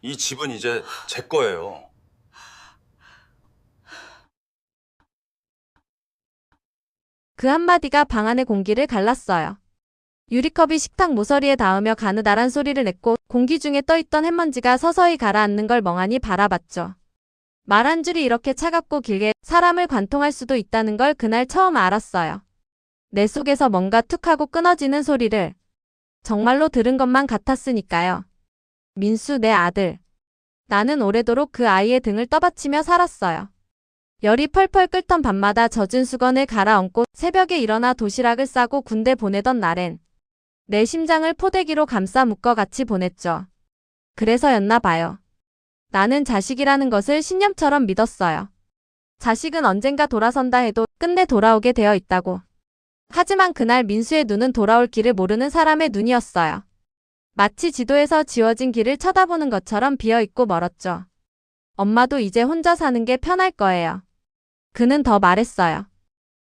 이 집은 이제 제 거예요. 그 한마디가 방 안의 공기를 갈랐어요. 유리컵이 식탁 모서리에 닿으며 가느다란 소리를 냈고 공기 중에 떠있던 햇먼지가 서서히 가라앉는 걸 멍하니 바라봤죠. 말 한 줄이 이렇게 차갑고 길게 사람을 관통할 수도 있다는 걸 그날 처음 알았어요. 내 속에서 뭔가 툭 하고 끊어지는 소리를 정말로 들은 것만 같았으니까요. 민수 내 아들. 나는 오래도록 그 아이의 등을 떠받치며 살았어요. 열이 펄펄 끓던 밤마다 젖은 수건을 갈아엎고 새벽에 일어나 도시락을 싸고 군대 보내던 날엔 내 심장을 포대기로 감싸 묶어 같이 보냈죠. 그래서였나 봐요. 나는 자식이라는 것을 신념처럼 믿었어요. 자식은 언젠가 돌아선다 해도 끝내 돌아오게 되어 있다고. 하지만 그날 민수의 눈은 돌아올 길을 모르는 사람의 눈이었어요. 마치 지도에서 지워진 길을 쳐다보는 것처럼 비어있고 멀었죠. 엄마도 이제 혼자 사는 게 편할 거예요. 그는 더 말했어요.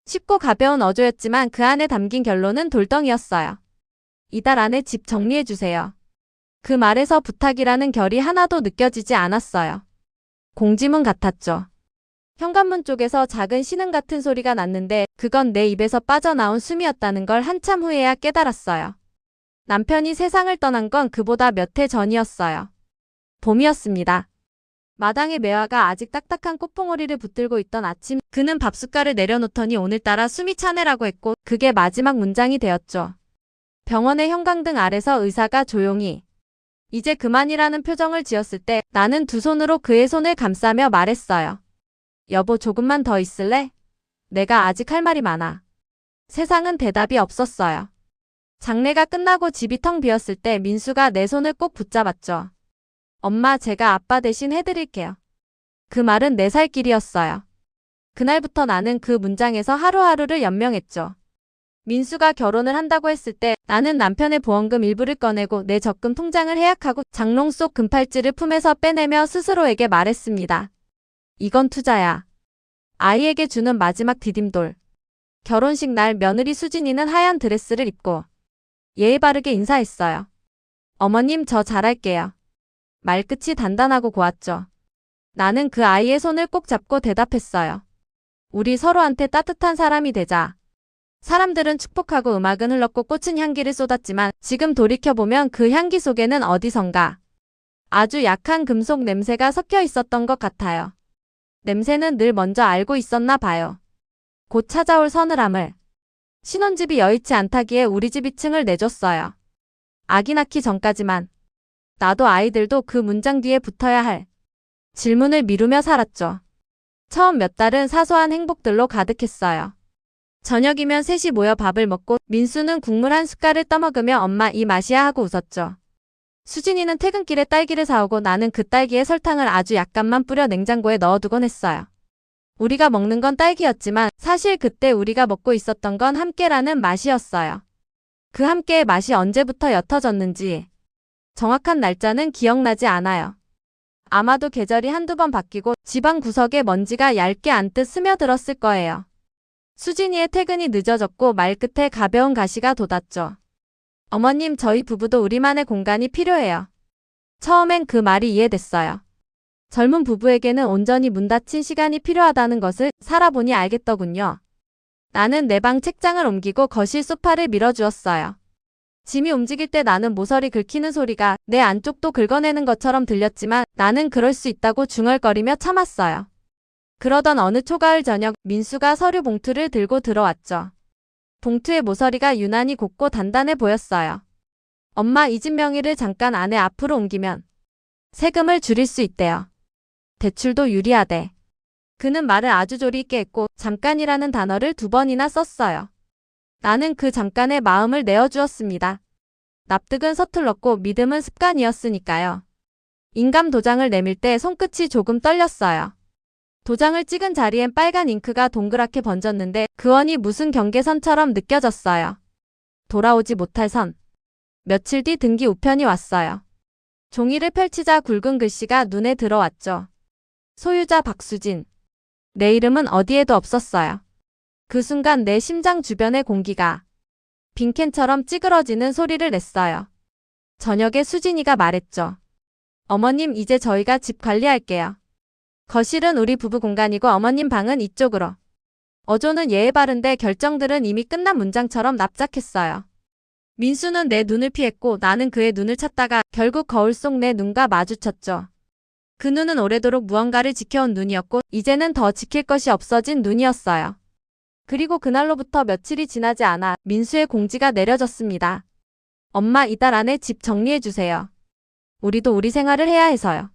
쉽고 가벼운 어조였지만 그 안에 담긴 결론은 돌덩이였어요. 이달 안에 집 정리해주세요. 그 말에서 부탁이라는 결이 하나도 느껴지지 않았어요. 공지문 같았죠. 현관문 쪽에서 작은 신음 같은 소리가 났는데 그건 내 입에서 빠져나온 숨이었다는 걸 한참 후에야 깨달았어요. 남편이 세상을 떠난 건 그보다 몇 해 전이었어요. 봄이었습니다. 마당에 매화가 아직 딱딱한 꽃봉오리를 붙들고 있던 아침, 그는 밥숟갈을 내려놓더니 오늘따라 숨이 차네라고 했고 그게 마지막 문장이 되었죠. 병원의 형광등 아래서 의사가 조용히 이제 그만이라는 표정을 지었을 때 나는 두 손으로 그의 손을 감싸며 말했어요. 여보 조금만 더 있을래? 내가 아직 할 말이 많아. 세상은 대답이 없었어요. 장례가 끝나고 집이 텅 비었을 때 민수가 내 손을 꼭 붙잡았죠. 엄마 제가 아빠 대신 해드릴게요. 그 말은 내 살 길이었어요. 그날부터 나는 그 문장에서 하루하루를 연명했죠. 민수가 결혼을 한다고 했을 때 나는 남편의 보험금 일부를 꺼내고 내 적금 통장을 해약하고 장롱 속 금팔찌를 품에서 빼내며 스스로에게 말했습니다. 이건 투자야. 아이에게 주는 마지막 디딤돌. 결혼식 날 며느리 수진이는 하얀 드레스를 입고 예의 바르게 인사했어요. 어머님 저 잘할게요. 말끝이 단단하고 고왔죠. 나는 그 아이의 손을 꼭 잡고 대답했어요. 우리 서로한테 따뜻한 사람이 되자. 사람들은 축복하고 음악은 흘렀고 꽃은 향기를 쏟았지만 지금 돌이켜보면 그 향기 속에는 어디선가 아주 약한 금속 냄새가 섞여 있었던 것 같아요. 냄새는 늘 먼저 알고 있었나 봐요. 곧 찾아올 서늘함을. 신혼집이 여의치 않다기에 우리 집 2층을 내줬어요. 아기 낳기 전까지만. 나도 아이들도 그 문장 뒤에 붙어야 할 질문을 미루며 살았죠. 처음 몇 달은 사소한 행복들로 가득했어요. 저녁이면 셋이 모여 밥을 먹고 민수는 국물 한 숟갈을 떠먹으며 엄마 이 맛이야 하고 웃었죠. 수진이는 퇴근길에 딸기를 사오고 나는 그 딸기에 설탕을 아주 약간만 뿌려 냉장고에 넣어두곤 했어요. 우리가 먹는 건 딸기였지만 사실 그때 우리가 먹고 있었던 건 함께라는 맛이었어요. 그 함께의 맛이 언제부터 옅어졌는지 정확한 날짜는 기억나지 않아요. 아마도 계절이 한두 번 바뀌고 집안 구석에 먼지가 얇게 앉듯 스며들었을 거예요. 수진이의 퇴근이 늦어졌고 말끝에 가벼운 가시가 돋았죠. 어머님 저희 부부도 우리만의 공간이 필요해요. 처음엔 그 말이 이해됐어요. 젊은 부부에게는 온전히 문 닫힌 시간이 필요하다는 것을 살아보니 알겠더군요. 나는 내 방 책장을 옮기고 거실 소파를 밀어주었어요. 짐이 움직일 때 나는 모서리 긁히는 소리가 내 안쪽도 긁어내는 것처럼 들렸지만 나는 그럴 수 있다고 중얼거리며 참았어요. 그러던 어느 초가을 저녁 민수가 서류 봉투를 들고 들어왔죠. 봉투의 모서리가 유난히 곱고 단단해 보였어요. 엄마 이 집 명의를 잠깐 아내 앞으로 옮기면 세금을 줄일 수 있대요. 대출도 유리하대. 그는 말을 아주 조리 있게 했고 잠깐이라는 단어를 2번이나 썼어요. 나는 그 잠깐의 마음을 내어주었습니다. 납득은 서툴렀고 믿음은 습관이었으니까요. 인감 도장을 내밀 때 손끝이 조금 떨렸어요. 도장을 찍은 자리엔 빨간 잉크가 동그랗게 번졌는데 그 원이 무슨 경계선처럼 느껴졌어요. 돌아오지 못할 선. 며칠 뒤 등기 우편이 왔어요. 종이를 펼치자 굵은 글씨가 눈에 들어왔죠. 소유자 박수진. 내 이름은 어디에도 없었어요. 그 순간 내 심장 주변의 공기가 빈캔처럼 찌그러지는 소리를 냈어요. 저녁에 수진이가 말했죠. 어머님, 이제 저희가 집 관리할게요. 거실은 우리 부부 공간이고 어머님 방은 이쪽으로. 어조는 예의 바른데 결정들은 이미 끝난 문장처럼 납작했어요. 민수는 내 눈을 피했고 나는 그의 눈을 찾다가 결국 거울 속 내 눈과 마주쳤죠. 그 눈은 오래도록 무언가를 지켜온 눈이었고 이제는 더 지킬 것이 없어진 눈이었어요. 그리고 그날로부터 며칠이 지나지 않아 민수의 공지가 내려졌습니다. 엄마, 이달 안에 집 정리해주세요. 우리도 우리 생활을 해야 해서요.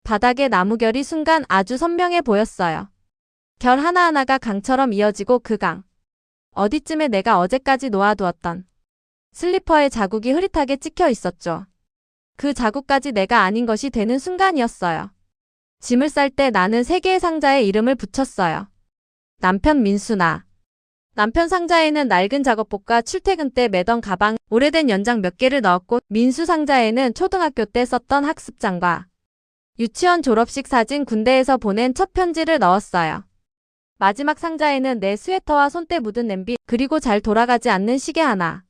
바닥에 나무결이 순간 아주 선명해 보였어요. 결 하나하나가 강처럼 이어지고 그 강. 어디쯤에 내가 어제까지 놓아두었던 슬리퍼의 자국이 흐릿하게 찍혀 있었죠. 그 자국까지 내가 아닌 것이 되는 순간이었어요. 짐을 쌀 때 나는 3개의 상자에 이름을 붙였어요. 남편 민수나. 남편 상자에는 낡은 작업복과 출퇴근 때 매던 가방, 오래된 연장 몇 개를 넣었고 민수 상자에는 초등학교 때 썼던 학습장과 유치원 졸업식 사진, 군대에서 보낸 첫 편지를 넣었어요. 마지막 상자에는 내 스웨터와 손때 묻은 냄비, 그리고 잘 돌아가지 않는 시계 하나.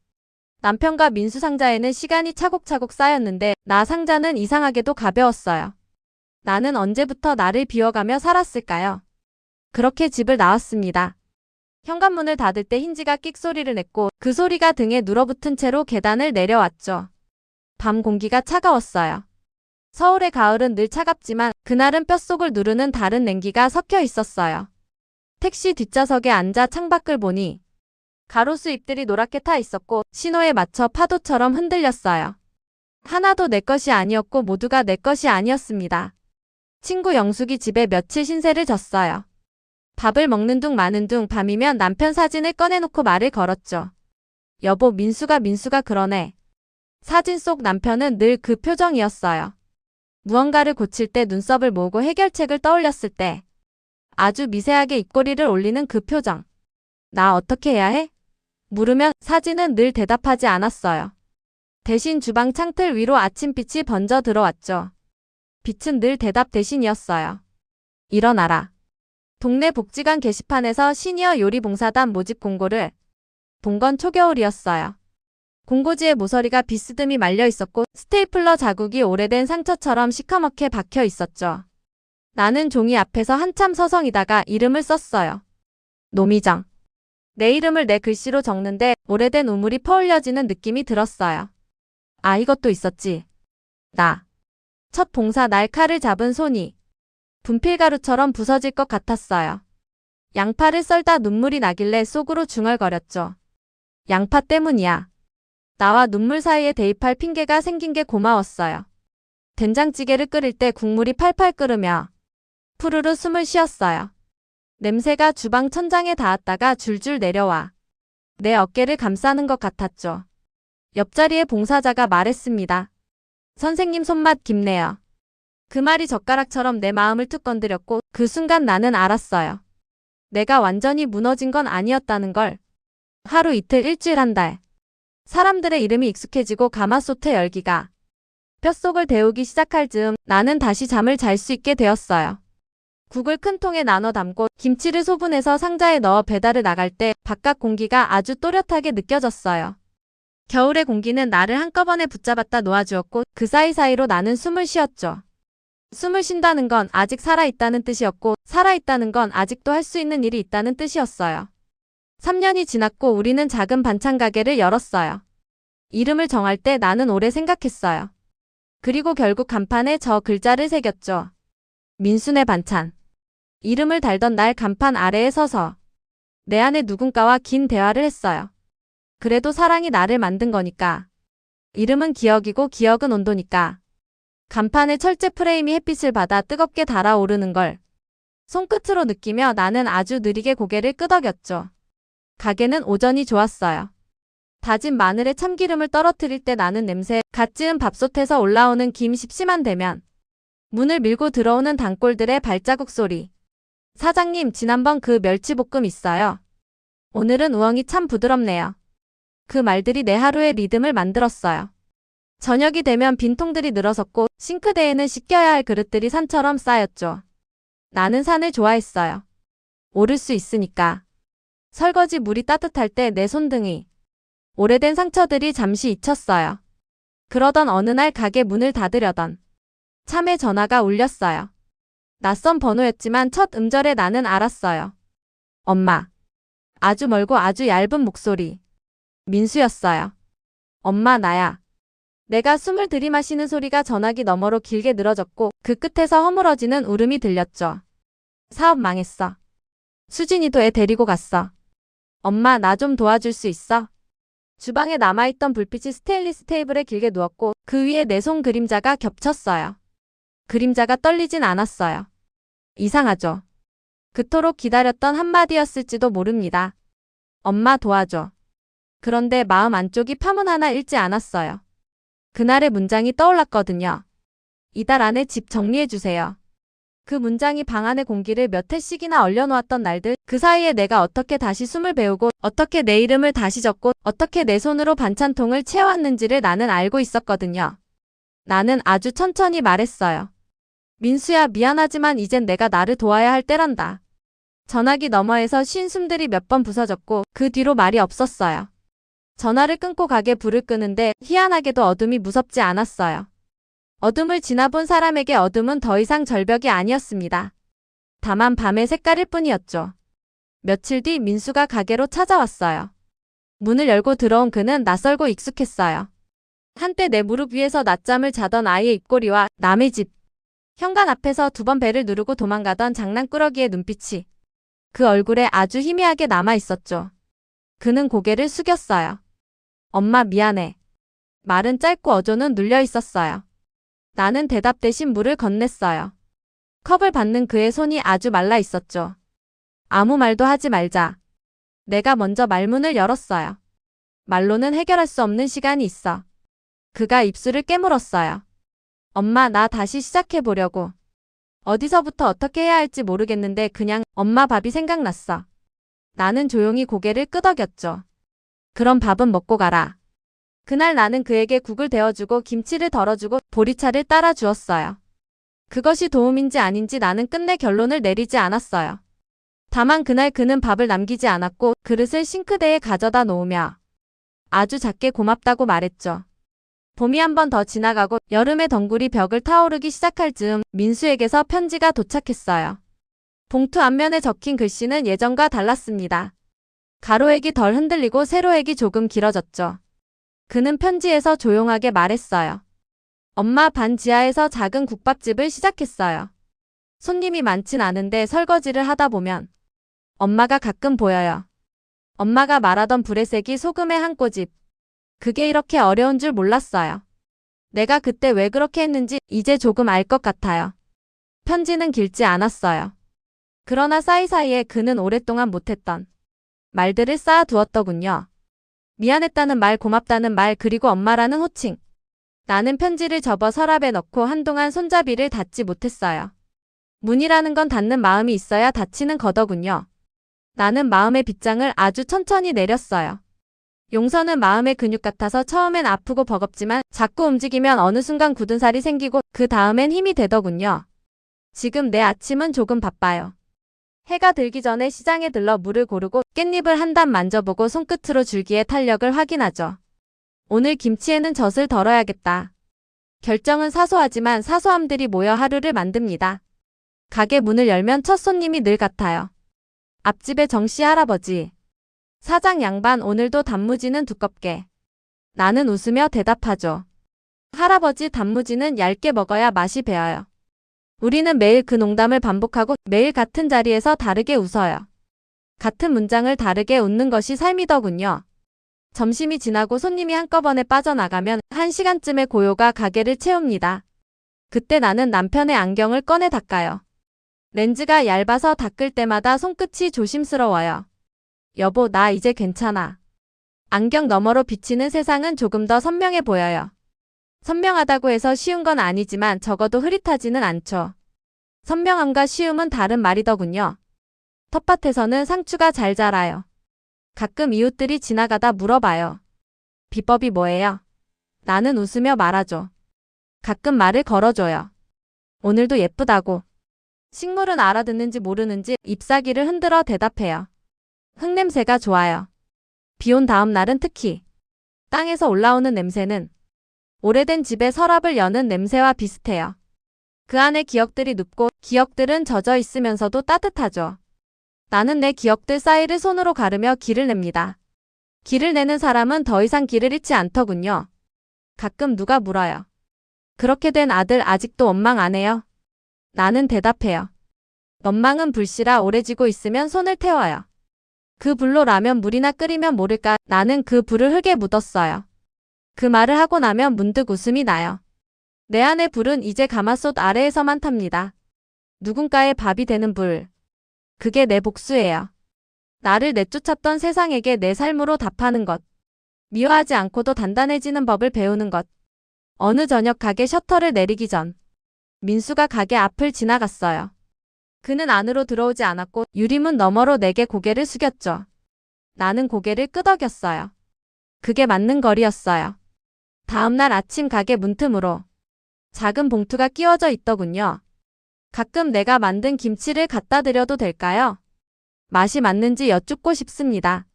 남편과 민수 상자에는 시간이 차곡차곡 쌓였는데 나 상자는 이상하게도 가벼웠어요. 나는 언제부터 나를 비워가며 살았을까요? 그렇게 집을 나왔습니다. 현관문을 닫을 때 힌지가 끽 소리를 냈고 그 소리가 등에 눌어붙은 채로 계단을 내려왔죠. 밤 공기가 차가웠어요. 서울의 가을은 늘 차갑지만 그날은 뼛속을 누르는 다른 냉기가 섞여 있었어요. 택시 뒷좌석에 앉아 창밖을 보니 가로수 잎들이 노랗게 타 있었고 신호에 맞춰 파도처럼 흔들렸어요. 하나도 내 것이 아니었고 모두가 내 것이 아니었습니다. 친구 영숙이 집에 며칠 신세를 졌어요. 밥을 먹는 둥 마는 둥 밤이면 남편 사진을 꺼내놓고 말을 걸었죠. 여보, 민수가 그러네. 사진 속 남편은 늘 그 표정이었어요. 무언가를 고칠 때 눈썹을 모으고 해결책을 떠올렸을 때 아주 미세하게 입꼬리를 올리는 그 표정. 나 어떻게 해야 해? 물으면 사진은 늘 대답하지 않았어요. 대신 주방 창틀 위로 아침빛이 번져 들어왔죠. 빛은 늘 대답 대신이었어요. 일어나라. 동네 복지관 게시판에서 시니어 요리봉사단 모집 공고를 본 건 초겨울이었어요. 공고지에 모서리가 비스듬히 말려 있었고 스테이플러 자국이 오래된 상처처럼 시커멓게 박혀 있었죠. 나는 종이 앞에서 한참 서성이다가 이름을 썼어요. 노미정. 내 이름을 내 글씨로 적는데 오래된 우물이 퍼올려지는 느낌이 들었어요. 아, 이것도 있었지. 나. 첫 봉사 날 칼을 잡은 손이 분필가루처럼 부서질 것 같았어요. 양파를 썰다 눈물이 나길래 속으로 중얼거렸죠. 양파 때문이야. 나와 눈물 사이에 대입할 핑계가 생긴 게 고마웠어요. 된장찌개를 끓일 때 국물이 팔팔 끓으며 푸르르 숨을 쉬었어요. 냄새가 주방 천장에 닿았다가 줄줄 내려와 내 어깨를 감싸는 것 같았죠. 옆자리의 봉사자가 말했습니다. 선생님 손맛 깊네요. 그 말이 젓가락처럼 내 마음을 툭 건드렸고 그 순간 나는 알았어요. 내가 완전히 무너진 건 아니었다는 걸. 하루 이틀 일주일 한 달. 사람들의 이름이 익숙해지고 가마솥의 열기가 뼛속을 데우기 시작할 즈음 나는 다시 잠을 잘 수 있게 되었어요. 국을 큰 통에 나눠 담고 김치를 소분해서 상자에 넣어 배달을 나갈 때 바깥 공기가 아주 또렷하게 느껴졌어요. 겨울의 공기는 나를 한꺼번에 붙잡았다 놓아주었고 그 사이사이로 나는 숨을 쉬었죠. 숨을 쉰다는 건 아직 살아있다는 뜻이었고 살아있다는 건 아직도 할 수 있는 일이 있다는 뜻이었어요. 3년이 지났고 우리는 작은 반찬 가게를 열었어요. 이름을 정할 때 나는 오래 생각했어요. 그리고 결국 간판에 저 글자를 새겼죠. 민수네 반찬. 이름을 달던 날 간판 아래에 서서 내 안의 누군가와 긴 대화를 했어요. 그래도 사랑이 나를 만든 거니까. 이름은 기억이고 기억은 온도니까. 간판의 철제 프레임이 햇빛을 받아 뜨겁게 달아오르는 걸 손끝으로 느끼며 나는 아주 느리게 고개를 끄덕였죠. 가게는 오전이 좋았어요. 다진 마늘에 참기름을 떨어뜨릴 때 나는 냄새, 갓 지은 밥솥에서 올라오는 김 십심한 대면, 문을 밀고 들어오는 단골들의 발자국 소리. 사장님, 지난번 그 멸치볶음 있어요. 오늘은 우엉이 참 부드럽네요. 그 말들이 내 하루의 리듬을 만들었어요. 저녁이 되면 빈통들이 늘어섰고 싱크대에는 씻겨야 할 그릇들이 산처럼 쌓였죠. 나는 산을 좋아했어요. 오를 수 있으니까. 설거지 물이 따뜻할 때 내 손등이 오래된 상처들이 잠시 잊혔어요. 그러던 어느 날 가게 문을 닫으려던 참에 전화가 울렸어요. 낯선 번호였지만 첫 음절에 나는 알았어요. 엄마. 아주 멀고 아주 얇은 목소리. 민수였어요. 엄마, 나야. 내가 숨을 들이마시는 소리가 전화기 너머로 길게 늘어졌고 그 끝에서 허물어지는 울음이 들렸죠. 사업 망했어. 수진이도 애 데리고 갔어. 엄마, 나 좀 도와줄 수 있어? 주방에 남아있던 불빛이 스테인리스 테이블에 길게 누웠고 그 위에 내 손 그림자가 겹쳤어요. 그림자가 떨리진 않았어요. 이상하죠. 그토록 기다렸던 한마디였을지도 모릅니다. 엄마, 도와줘. 그런데 마음 안쪽이 파문 하나 잃지 않았어요. 그날의 문장이 떠올랐거든요. 이달 안에 집 정리해주세요. 그 문장이 방 안의 공기를 몇 해씩이나 얼려놓았던 날들, 그 사이에 내가 어떻게 다시 숨을 배우고 어떻게 내 이름을 다시 적고 어떻게 내 손으로 반찬통을 채워왔는지를 나는 알고 있었거든요. 나는 아주 천천히 말했어요. 민수야, 미안하지만 이젠 내가 나를 도와야 할 때란다. 전화기 너머에서 쉰 숨들이 몇 번 부서졌고 그 뒤로 말이 없었어요. 전화를 끊고 가게 불을 끄는데 희한하게도 어둠이 무섭지 않았어요. 어둠을 지나본 사람에게 어둠은 더 이상 절벽이 아니었습니다. 다만 밤의 색깔일 뿐이었죠. 며칠 뒤 민수가 가게로 찾아왔어요. 문을 열고 들어온 그는 낯설고 익숙했어요. 한때 내 무릎 위에서 낮잠을 자던 아이의 입꼬리와 남의 집 현관 앞에서 두 번 배를 누르고 도망가던 장난꾸러기의 눈빛이 그 얼굴에 아주 희미하게 남아있었죠. 그는 고개를 숙였어요. 엄마, 미안해. 말은 짧고 어조는 눌려 있었어요. 나는 대답 대신 물을 건넸어요. 컵을 받는 그의 손이 아주 말라 있었죠. 아무 말도 하지 말자. 내가 먼저 말문을 열었어요. 말로는 해결할 수 없는 시간이 있어. 그가 입술을 깨물었어요. 엄마, 나 다시 시작해보려고. 어디서부터 어떻게 해야 할지 모르겠는데 그냥 엄마 밥이 생각났어. 나는 조용히 고개를 끄덕였죠. 그럼 밥은 먹고 가라. 그날 나는 그에게 국을 데워주고 김치를 덜어주고 보리차를 따라 주었어요. 그것이 도움인지 아닌지 나는 끝내 결론을 내리지 않았어요. 다만 그날 그는 밥을 남기지 않았고 그릇을 싱크대에 가져다 놓으며 아주 작게 고맙다고 말했죠. 봄이 한 번 더 지나가고 여름의 덩굴이 벽을 타오르기 시작할 즈음 민수에게서 편지가 도착했어요. 봉투 앞면에 적힌 글씨는 예전과 달랐습니다. 가로액이 덜 흔들리고 세로액이 조금 길어졌죠. 그는 편지에서 조용하게 말했어요. 엄마, 반 지하에서 작은 국밥집을 시작했어요. 손님이 많진 않은데 설거지를 하다 보면 엄마가 가끔 보여요. 엄마가 말하던 불의 색이 소금의 한 꼬집. 그게 이렇게 어려운 줄 몰랐어요. 내가 그때 왜 그렇게 했는지 이제 조금 알 것 같아요. 편지는 길지 않았어요. 그러나 사이사이에 그는 오랫동안 못했던 말들을 쌓아두었더군요. 미안했다는 말, 고맙다는 말, 그리고 엄마라는 호칭. 나는 편지를 접어 서랍에 넣고 한동안 손잡이를 닫지 못했어요. 문이라는 건 닫는 마음이 있어야 닫히는 거더군요. 나는 마음의 빗장을 아주 천천히 내렸어요. 용서는 마음의 근육 같아서 처음엔 아프고 버겁지만 자꾸 움직이면 어느 순간 굳은 살이 생기고 그 다음엔 힘이 되더군요. 지금 내 아침은 조금 바빠요. 해가 들기 전에 시장에 들러 물을 고르고 깻잎을 한 단 만져보고 손끝으로 줄기의 탄력을 확인하죠. 오늘 김치에는 젖을 덜어야겠다. 결정은 사소하지만 사소함들이 모여 하루를 만듭니다. 가게 문을 열면 첫 손님이 늘 같아요. 앞집의 정씨 할아버지. 사장 양반, 오늘도 단무지는 두껍게. 나는 웃으며 대답하죠. 할아버지, 단무지는 얇게 먹어야 맛이 배어요. 우리는 매일 그 농담을 반복하고 매일 같은 자리에서 다르게 웃어요. 같은 문장을 다르게 웃는 것이 삶이더군요. 점심이 지나고 손님이 한꺼번에 빠져나가면 1시간쯤의 고요가 가게를 채웁니다. 그때 나는 남편의 안경을 꺼내 닦아요. 렌즈가 얇아서 닦을 때마다 손끝이 조심스러워요. 여보, 나 이제 괜찮아. 안경 너머로 비치는 세상은 조금 더 선명해 보여요. 선명하다고 해서 쉬운 건 아니지만 적어도 흐릿하지는 않죠. 선명함과 쉬움은 다른 말이더군요. 텃밭에서는 상추가 잘 자라요. 가끔 이웃들이 지나가다 물어봐요. 비법이 뭐예요? 나는 웃으며 말하죠. 가끔 말을 걸어줘요. 오늘도 예쁘다고. 식물은 알아듣는지 모르는지 잎사귀를 흔들어 대답해요. 흙냄새가 좋아요. 비 온 다음 날은 특히 땅에서 올라오는 냄새는 오래된 집의 서랍을 여는 냄새와 비슷해요. 그 안에 기억들이 눕고 기억들은 젖어 있으면서도 따뜻하죠. 나는 내 기억들 사이를 손으로 가르며 길을 냅니다. 길을 내는 사람은 더 이상 길을 잃지 않더군요. 가끔 누가 물어요. 그렇게 된 아들 아직도 원망 안 해요? 나는 대답해요. 원망은 불씨라 오래 지고 있으면 손을 태워요. 그 불로 라면 물이나 끓이면 모를까 나는 그 불을 흙에 묻었어요. 그 말을 하고 나면 문득 웃음이 나요. 내 안의 불은 이제 가마솥 아래에서만 탑니다. 누군가의 밥이 되는 불. 그게 내 복수예요. 나를 내쫓았던 세상에게 내 삶으로 답하는 것. 미워하지 않고도 단단해지는 법을 배우는 것. 어느 저녁 가게 셔터를 내리기 전 민수가 가게 앞을 지나갔어요. 그는 안으로 들어오지 않았고 유리문 너머로 내게 고개를 숙였죠. 나는 고개를 끄덕였어요. 그게 맞는 거리였어요. 다음날 아침 가게 문틈으로 작은 봉투가 끼워져 있더군요. 가끔 내가 만든 김치를 갖다 드려도 될까요? 맛이 맞는지 여쭙고 싶습니다.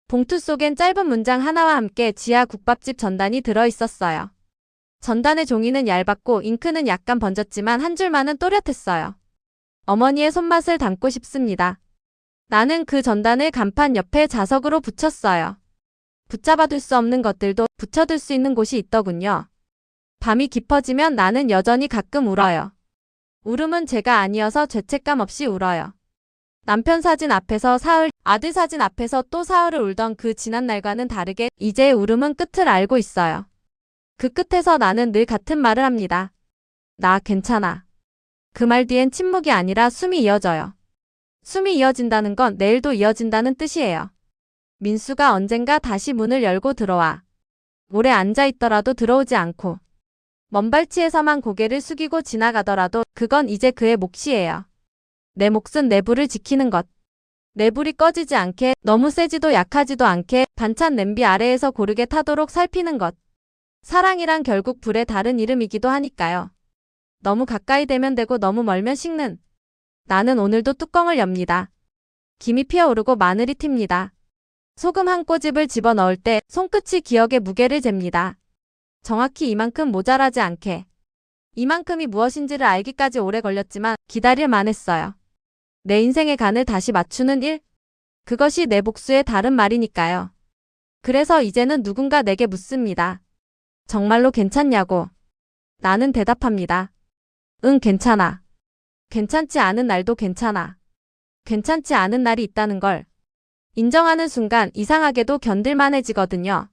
봉투 속엔 짧은 문장 하나와 함께 지하 국밥집 전단이 들어 있었어요. 전단의 종이는 얇았고 잉크는 약간 번졌지만 한 줄만은 또렷했어요. 어머니의 손맛을 담고 싶습니다. 나는 그 전단을 간판 옆에 자석으로 붙였어요. 붙잡아둘 수 없는 것들도 붙여둘 수 있는 곳이 있더군요. 밤이 깊어지면 나는 여전히 가끔 울어요. 울음은 제가 아니어서 죄책감 없이 울어요. 남편 사진 앞에서 사흘, 아들 사진 앞에서 또 사흘을 울던 그 지난 날과는 다르게 이제 울음은 끝을 알고 있어요. 그 끝에서 나는 늘 같은 말을 합니다. 나 괜찮아. 그 말 뒤엔 침묵이 아니라 숨이 이어져요. 숨이 이어진다는 건 내일도 이어진다는 뜻이에요. 민수가 언젠가 다시 문을 열고 들어와. 오래 앉아있더라도 들어오지 않고 먼발치에서만 고개를 숙이고 지나가더라도 그건 이제 그의 몫이에요. 내 몫은 내 불을 지키는 것. 내 불이 꺼지지 않게 너무 세지도 약하지도 않게 반찬 냄비 아래에서 고르게 타도록 살피는 것. 사랑이란 결국 불의 다른 이름이기도 하니까요. 너무 가까이 되면 되고 너무 멀면 식는. 나는 오늘도 뚜껑을 엽니다. 김이 피어오르고 마늘이 튑니다. 소금 한 꼬집을 집어넣을 때 손끝이 기억의 무게를 잽니다. 정확히 이만큼 모자라지 않게. 이만큼이 무엇인지를 알기까지 오래 걸렸지만 기다릴 만했어요. 내 인생의 간을 다시 맞추는 일? 그것이 내 복수의 다른 말이니까요. 그래서 이제는 누군가 내게 묻습니다. 정말로 괜찮냐고. 나는 대답합니다. 응, 괜찮아. 괜찮지 않은 날도 괜찮아. 괜찮지 않은 날이 있다는 걸 인정하는 순간 이상하게도 견딜만해지거든요.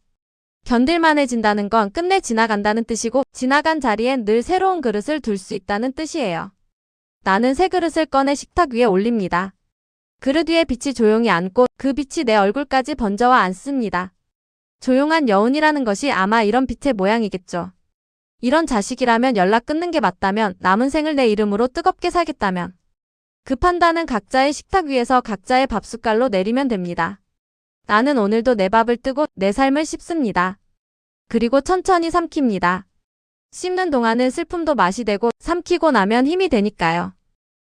견딜만해진다는 건 끝내 지나간다는 뜻이고 지나간 자리엔 늘 새로운 그릇을 둘 수 있다는 뜻이에요. 나는 새 그릇을 꺼내 식탁 위에 올립니다. 그릇 위에 빛이 조용히 앉고 그 빛이 내 얼굴까지 번져와 앉습니다. 조용한 여운이라는 것이 아마 이런 빛의 모양이겠죠. 이런 자식이라면 연락 끊는 게 맞다면 남은 생을 내 이름으로 뜨겁게 살겠다면 그 판단은 각자의 식탁 위에서 각자의 밥숟갈로 내리면 됩니다. 나는 오늘도 내 밥을 뜨고 내 삶을 씹습니다. 그리고 천천히 삼킵니다. 씹는 동안은 슬픔도 맛이 되고 삼키고 나면 힘이 되니까요.